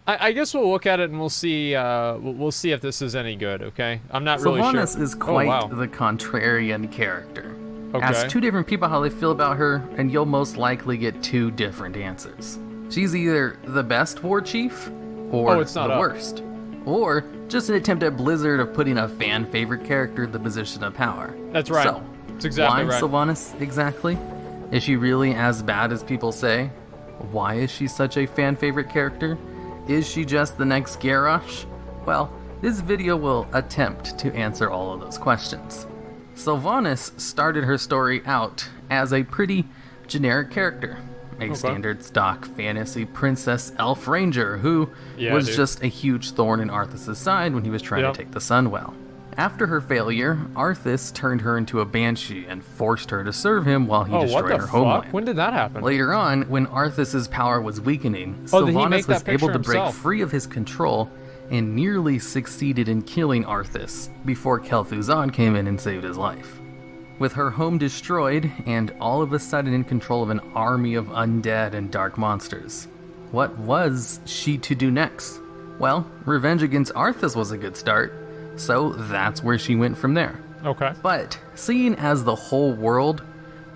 I guess we'll look at it and we'll see. We'll see if this is any good. Okay, I'm not really sure. Sylvanas is Oh quite wow. the contrarian character. Ask Okay. two different people how they feel about her, and you'll most likely get two different answers. She's either the best war chief, or Oh, it's not the up. worst. Or just an attempt at Blizzard of putting a fan favorite character in the position of power. That's right. So, That's exactly why right. Sylvanas exactly? Is she really as bad as people say? Why is she such a fan favorite character? Is she just the next Garrosh? Well, this video will attempt to answer all of those questions. Sylvanas started her story out as a pretty generic character. A standard stock fantasy princess elf ranger who was just a huge thorn in Arthas' side when he was trying to take the Sunwell. After her failure, Arthas turned her into a banshee and forced her to serve him while he destroyed her homeland. When did that happen? Later on, when Arthas' power was weakening, Oh, did he Sylvanas make was that able picture to break himself? free of his control and nearly succeeded in killing Arthas before Kel'Thuzad came in and saved his life. With her home destroyed and all of a sudden in control of an army of undead and dark monsters, what was she to do next? Well, revenge against Arthas was a good start, so that's where she went from there. Okay. But seeing as the whole world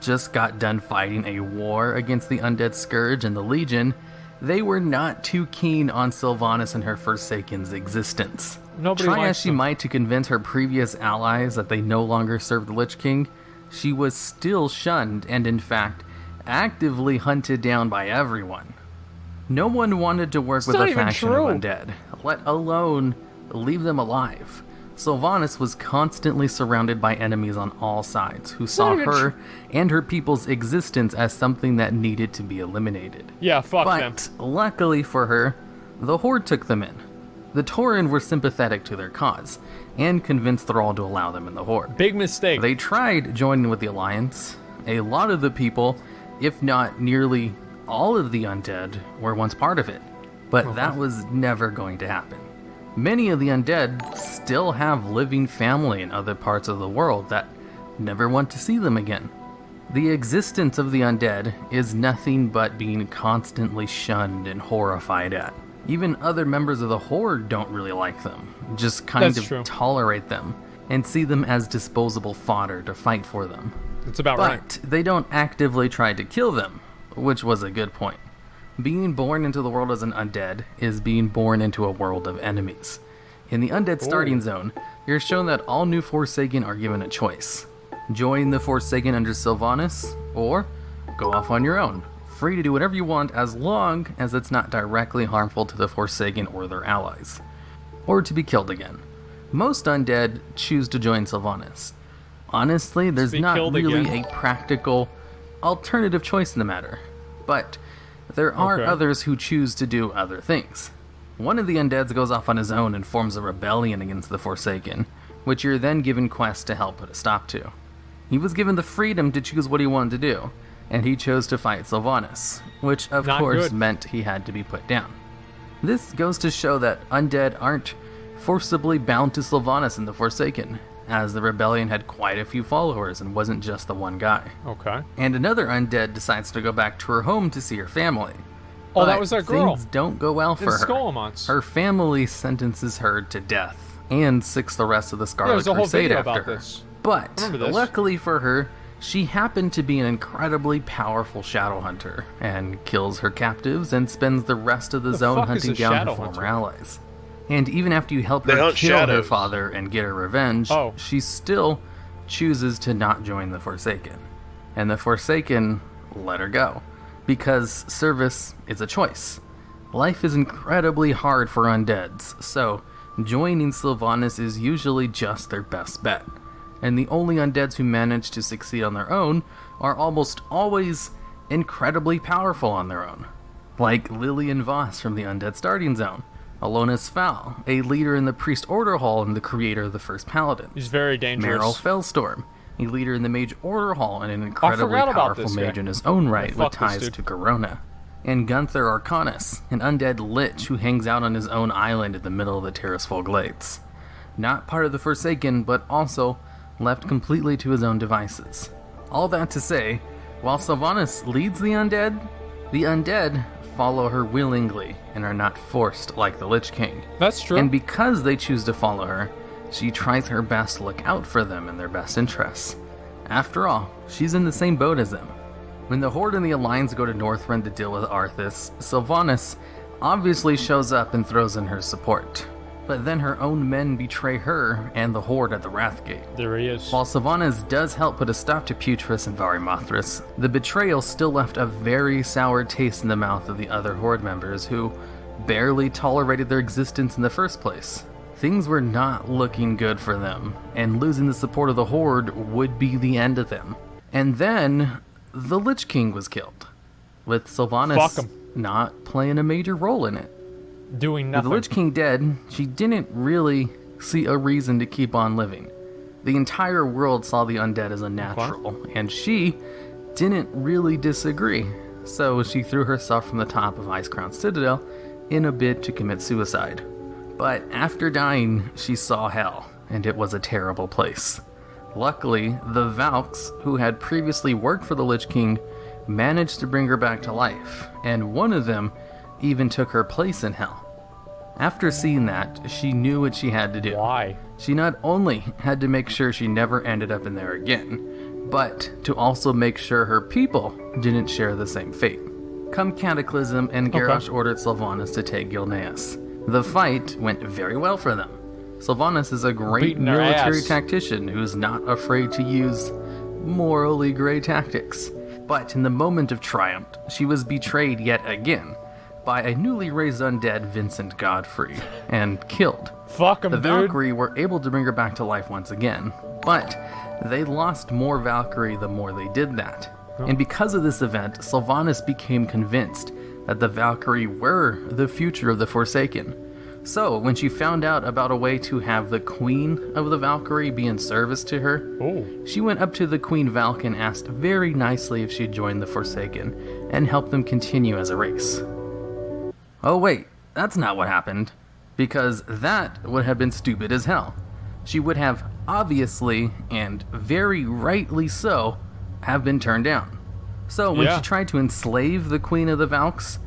just got done fighting a war against the Undead Scourge and the Legion, they were not too keen on Sylvanas and her Forsaken's existence. Nobody Try likes as she them. might to convince her previous allies that they no longer served the Lich King, she was still shunned and in fact actively hunted down by everyone. No one wanted to work with not a even faction true. of undead, let alone leave them alive. Sylvanas was constantly surrounded by enemies on all sides who saw not even her and her people's existence as something that needed to be eliminated. Yeah, fuck them. But luckily for her, the Horde took them in. The Tauren were sympathetic to their cause and convinced Thrall to allow them in the Horde. Big mistake. They tried joining with the Alliance. A lot of the people, if not nearly all of the undead, were once part of it, but that was never going to happen. Many of the undead still have living family in other parts of the world that never want to see them again. The existence of the undead is nothing but being constantly shunned and horrified at. Even other members of the Horde don't really like them, just kind That's of true. tolerate them and see them as disposable fodder to fight for them. That's about right. But they don't actively try to kill them, which was a good point. Being born into the world as an undead is being born into a world of enemies. In the undead starting zone, you're shown that all new Forsaken are given a choice. Join the Forsaken under Sylvanas, or go off on your own, free to do whatever you want as long as it's not directly harmful to the Forsaken or their allies. Or to be killed again. Most undead choose to join Sylvanas. Honestly, there's be not killed really again? a practical alternative choice in the matter. But there are Okay. others who choose to do other things. One of the undeads goes off on his own and forms a rebellion against the Forsaken, which you're then given quests to help put a stop to. He was given the freedom to choose what he wanted to do, and he chose to fight Sylvanas, which of Not course good. meant he had to be put down. This goes to show that undead aren't forcibly bound to Sylvanas and the Forsaken, as the rebellion had quite a few followers and wasn't just the one guy. Okay. And another undead decides to go back to her home to see her family. Oh, that But was that girl. things don't go well for In her. Skullmonts. Her family sentences her to death and sicks the rest of the Yeah, Scarlet there's a whole Crusade video after about her. this. But remember this. luckily for her, she happened to be an incredibly powerful shadow hunter and kills her captives and spends the rest of the zone fuck is hunting a down her shadow former hunter? allies. And even after you help They her hunt kill her shadows. father and get her revenge, Oh. she still chooses to not join the Forsaken. And the Forsaken let her go, because service is a choice. Life is incredibly hard for undeads, so joining Sylvanas is usually just their best bet. And the only undeads who manage to succeed on their own are almost always incredibly powerful on their own. Like Lillian Voss from the Undead Starting Zone, Alonis Fowl, a leader in the Priest Order Hall and the creator of the First Paladin. He's very dangerous. Meryl Fellstorm, a leader in the Mage Order Hall and an incredibly forgot about powerful this guy. mage in his own right with Fuck this ties dude. to Corona. And Gunther Arcanus, an undead lich who hangs out on his own island in the middle of the Terrasful Glades. Not part of the Forsaken, but also left completely to his own devices. All that to say, while Sylvanas leads the undead follow her willingly and are not forced like the Lich King. That's true. And because they choose to follow her, she tries her best to look out for them in their best interests. After all, she's in the same boat as them. When the Horde and the Alliance go to Northrend to deal with Arthas, Sylvanas obviously shows up and throws in her support. But then her own men betray her and the Horde at the Wrathgate. There he is. While Sylvanas does help put a stop to Putris and Varimathras, the betrayal still left a very sour taste in the mouth of the other Horde members who barely tolerated their existence in the first place. Things were not looking good for them, and losing the support of the Horde would be the end of them. And then, the Lich King was killed, with Sylvanas not playing a major role in it. Doing nothing. With the Lich King dead, she didn't really see a reason to keep on living. The entire world saw the undead as unnatural, and she didn't really disagree. So she threw herself from the top of Icecrown Citadel in a bid to commit suicide. But after dying, she saw hell, and it was a terrible place. Luckily, the Valks, who had previously worked for the Lich King, managed to bring her back to life, and one of them even took her place in hell. After seeing that, she knew what she had to do. Why? She not only had to make sure she never ended up in there again, but to also make sure her people didn't share the same fate. Come Cataclysm, and Garrosh ordered Sylvanas to take Gilneas. The fight went very well for them. Sylvanas is a great military tactician who's not afraid to use morally gray tactics. But in the moment of triumph, she was betrayed yet again by a newly raised undead Vincent Godfrey and killed. Fuck him, The dude. Valkyrie were able to bring her back to life once again, but they lost more Valkyrie the more they did that. And because of this event, Sylvanas became convinced that the Valkyrie were the future of the Forsaken. So, when she found out about a way to have the Queen of the Valkyrie be in service to her, she went up to the Queen Valk and asked very nicely if she'd join the Forsaken and help them continue as a race. Oh wait, that's not what happened, because that would have been stupid as hell. She would have obviously, and very rightly so, have been turned down. So when she tried to enslave the Queen of the Valks,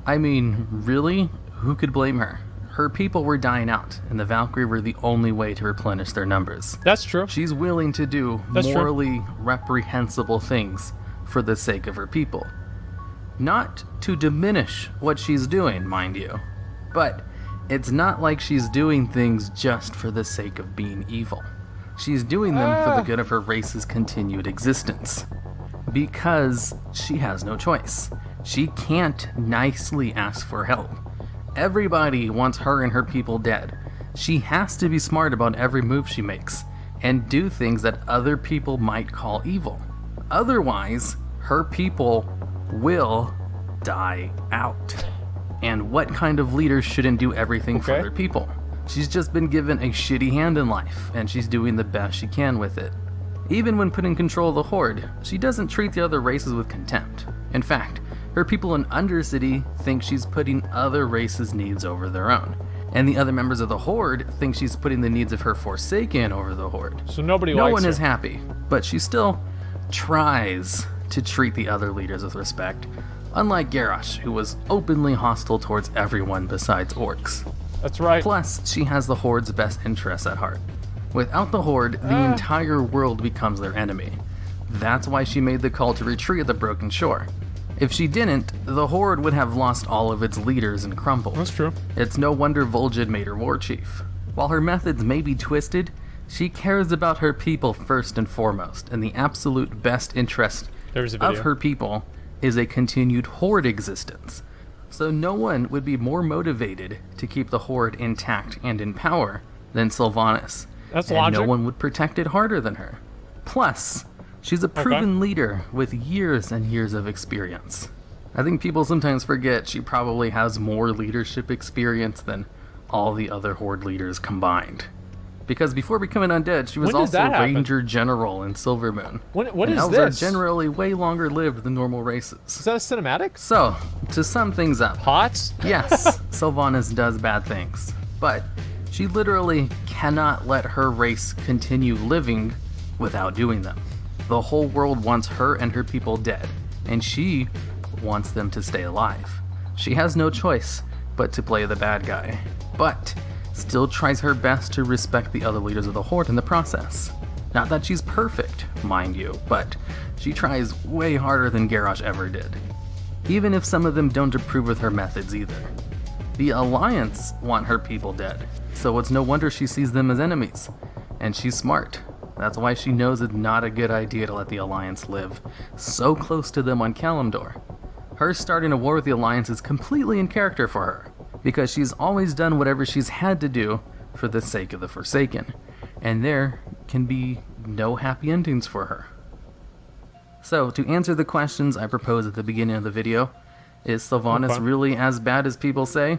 I mean, really, who could blame her? Her people were dying out, and the Valkyrie were the only way to replenish their numbers. That's true. She's willing to do morally reprehensible things for the sake of her people. Not to diminish what she's doing, mind you, but it's not like she's doing things just for the sake of being evil. She's doing them for the good of her race's continued existence. Because she has no choice. She can't nicely ask for help. Everybody wants her and her people dead. She has to be smart about every move she makes, and do things that other people might call evil. Otherwise, her people will die out. And what kind of leader shouldn't do everything for their people? She's just been given a shitty hand in life, and she's doing the best she can with it. Even when put in control of the Horde, she doesn't treat the other races with contempt. In fact, her people in Undercity think she's putting other races' needs over their own. And the other members of the Horde think she's putting the needs of her Forsaken over the Horde. So no one is happy, but she still tries to treat the other leaders with respect, unlike Garrosh, who was openly hostile towards everyone besides orcs. That's right. Plus, she has the Horde's best interests at heart. Without the Horde, the entire world becomes their enemy. That's why she made the call to retreat at the Broken Shore. If she didn't, the Horde would have lost all of its leaders and crumbled. That's true. It's no wonder Vol'jin made her war chief. While her methods may be twisted, she cares about her people first and foremost, and the absolute best interest of her people is a continued Horde existence. So no one would be more motivated to keep the Horde intact and in power than Sylvanas. That's and logic. No one would protect it harder than her. Plus, she's a proven leader with years and years of experience. I think people sometimes forget she probably has more leadership experience than all the other Horde leaders combined. Because before becoming undead, she was also Ranger General in Silvermoon. What is elves this? are generally way longer lived than normal races. Is that a cinematic? So, to sum things up, Pots? yes, Sylvanas does bad things, but she literally cannot let her race continue living without doing them. The whole world wants her and her people dead, and she wants them to stay alive. She has no choice but to play the bad guy, but still tries her best to respect the other leaders of the Horde in the process. Not that she's perfect, mind you, but she tries way harder than Garrosh ever did. Even if some of them don't approve of her methods either. The Alliance want her people dead, so it's no wonder she sees them as enemies. And she's smart. That's why she knows it's not a good idea to let the Alliance live so close to them on Kalimdor. Her starting a war with the Alliance is completely in character for her, because she's always done whatever she's had to do for the sake of the Forsaken, and there can be no happy endings for her. So, to answer the questions I proposed at the beginning of the video, is Sylvanas really as bad as people say?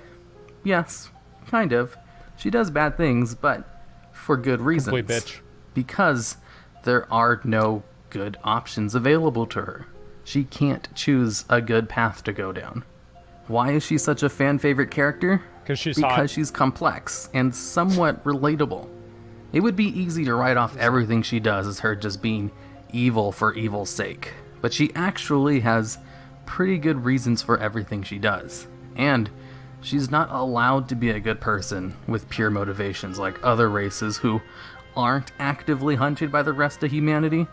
Yes, kind of. She does bad things, but for good reasons. Complete bitch. Because there are no good options available to her. She can't choose a good path to go down. Why is she such a fan favorite character? Because Because she's complex and somewhat relatable. It would be easy to write off everything she does as her just being evil for evil's sake, but she actually has pretty good reasons for everything she does. And she's not allowed to be a good person with pure motivations like other races who aren't actively hunted by the rest of humanity.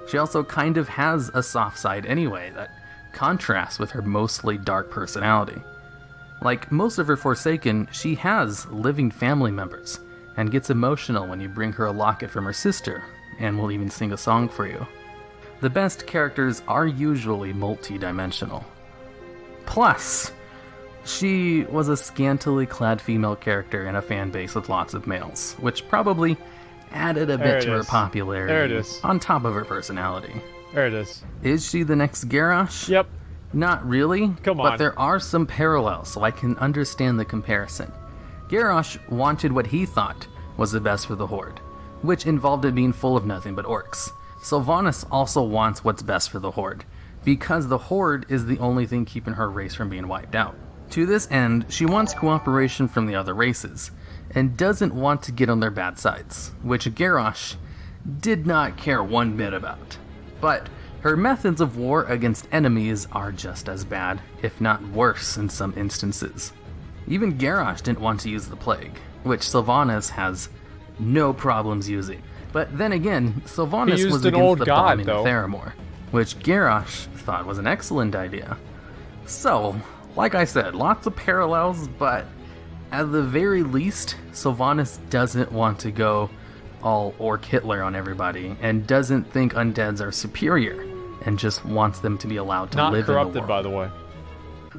She also kind of has a soft side anyway that contrasts with her mostly dark personality. Like most of her Forsaken, she has living family members and gets emotional when you bring her a locket from her sister, and will even sing a song for you. The best characters are usually multi-dimensional. Plus, she was a scantily clad female character in a fan base with lots of males, which probably added a bit to her popularity There it is. on top of her personality. There it is. Is she the next Garrosh? Yep. Not really, Come on. but there are some parallels, so I can understand the comparison. Garrosh wanted what he thought was the best for the Horde, which involved it being full of nothing but orcs. Sylvanas also wants what's best for the Horde, because the Horde is the only thing keeping her race from being wiped out. To this end, she wants cooperation from the other races, and doesn't want to get on their bad sides, which Garrosh did not care one bit about. But her methods of war against enemies are just as bad, if not worse in some instances. Even Garrosh didn't want to use the Plague, which Sylvanas has no problems using. But then again, Sylvanas was against the bombing of Theramore, which Garrosh thought was an excellent idea. So, like I said, lots of parallels, but at the very least, Sylvanas doesn't want to go all Orc Hitler on everybody, and doesn't think undeads are superior, and just wants them to be allowed to live in the world. Not corrupted, by the way.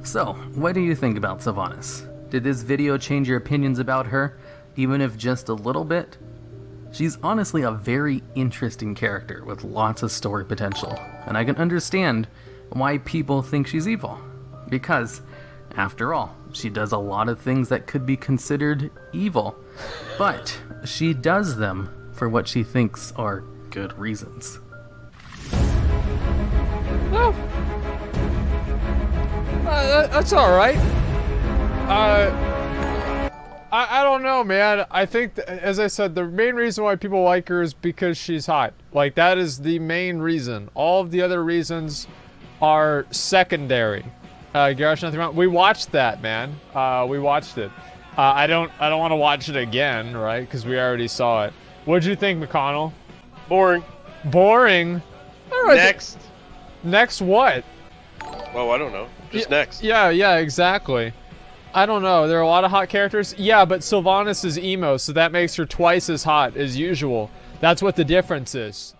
So, what do you think about Sylvanas? Did this video change your opinions about her, even if just a little bit? She's honestly a very interesting character with lots of story potential, and I can understand why people think she's evil. Because, after all, she does a lot of things that could be considered evil, but she does them for what she thinks are good reasons. Well, that's all right. I don't know, man. I think, as I said, the main reason why people like her is because she's hot. Like, that is the main reason. All of the other reasons are secondary. Garrosh, nothing wrong. We watched that, man. We watched it. I don't want to watch it again, right? Because we already saw it. What'd you think, McConnell? Boring. Boring? All right. Next. Next what? Well, I don't know. Just next. Yeah, exactly. I don't know. There are a lot of hot characters. Yeah, but Sylvanas is emo, so that makes her twice as hot as usual. That's what the difference is.